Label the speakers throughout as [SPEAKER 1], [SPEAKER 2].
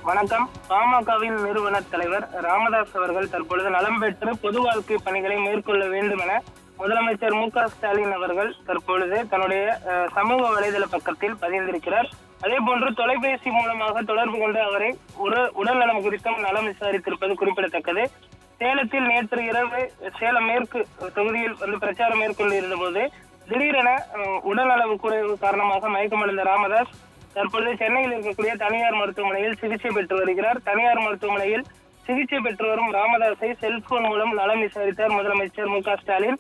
[SPEAKER 1] வணக்கம். பாமகவின் நிறுவன தலைவர் ராமதாஸ் அவர்கள் தற்பொழுது நலம் பெற்று பொது வாழ்க்கை பணிகளை மேற்கொள்ள வேண்டும் என முதலமைச்சர் மு.க.ஸ்டாலின் அவர்கள் தற்பொழுது தன்னுடைய சமூக வலைதள பக்கத்தில் பதிந்திருக்கிறார். அதே போன்று தொலைபேசி மூலமாக தொடர்பு கொண்டு அவரை உடல் நலம் குறித்தும் நலம் விசாரித்திருப்பது குறிப்பிடத்தக்கது. சேலத்தில் நேற்று இரவு சேலம் மேற்கு தொகுதியில் பிரச்சாரம் மேற்கொண்டு இருந்த போது திடீரென உடல்நலவு குறைவு காரணமாக மயக்கமடைந்த ராமதாஸ் தற்பொழுது சென்னையில் இருக்கக்கூடிய தனியார் மருத்துவமனையில் சிகிச்சை பெற்று வருகிறார். தனியார் மருத்துவமனையில் சிகிச்சை பெற்று வரும் ராமதாஸை செல்போன் மூலம் நலம் விசாரித்தார் முதலமைச்சர் மு.க.ஸ்டாலின்.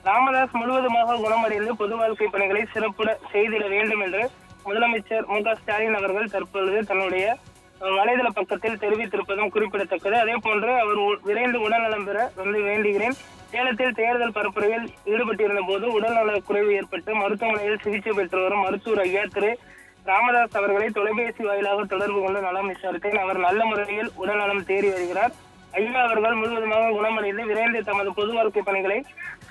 [SPEAKER 1] ராமதாஸ் முழுவதுமாக குணமடைந்து பொது வாழ்க்கை பணிகளை சிறப்புட செய்திட வேண்டும் என்று முதலமைச்சர் மு.க.ஸ்டாலின் அவர்கள் தற்பொழுது தன்னுடைய வலைதள பக்கத்தில் தெரிவித்திருப்பதும் குறிப்பிடத்தக்கது. அதே போன்று அவர் விரைந்து உடல்நலம் பெற வேண்டுகிறேன். சேலத்தில் தேர்தல் பரப்புரையில் ஈடுபட்டிருந்த போது உடல்நல குறைவு ஏற்பட்டு மருத்துவமனையில் சிகிச்சை பெற்று வரும் மருத்துவர் ஐயா திரு ராமதாஸ் அவர்களை தொலைபேசி வாயிலாக தொடர்பு கொண்டு நலம் விசாரித்தேன். அவர் நல்ல முறையில் உடல்நலம் தேறி வருகிறார். ஐயா அவர்கள் முழுவதுமாக குணமடைந்து விரைந்து தமது பொது வாழ்க்கை பணிகளை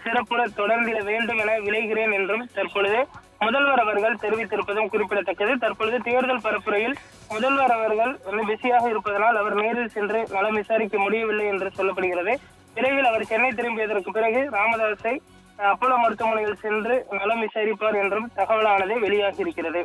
[SPEAKER 1] சிறப்புற தொடர்ந்திட வேண்டும் என விளைகிறேன் என்றும் தற்பொழுது முதல்வர் அவர்கள் தெரிவித்திருப்பதும் குறிப்பிடத்தக்கது. தற்பொழுது தேர்தல் பரப்புரையில் முதல்வர் அவர்கள் பிஸியாக இருப்பதனால் அவர் நேரில் சென்று நலம் விசாரிக்க முடியவில்லை என்று சொல்லப்படுகிறது. விரைவில் அவர் சென்னை திரும்பியதற்கு பிறகு ராமதாஸை அப்போலோ மருத்துவமனையில் சென்று நலம் விசாரிப்பார் என்றும் தகவலானது வெளியாகி இருக்கிறது.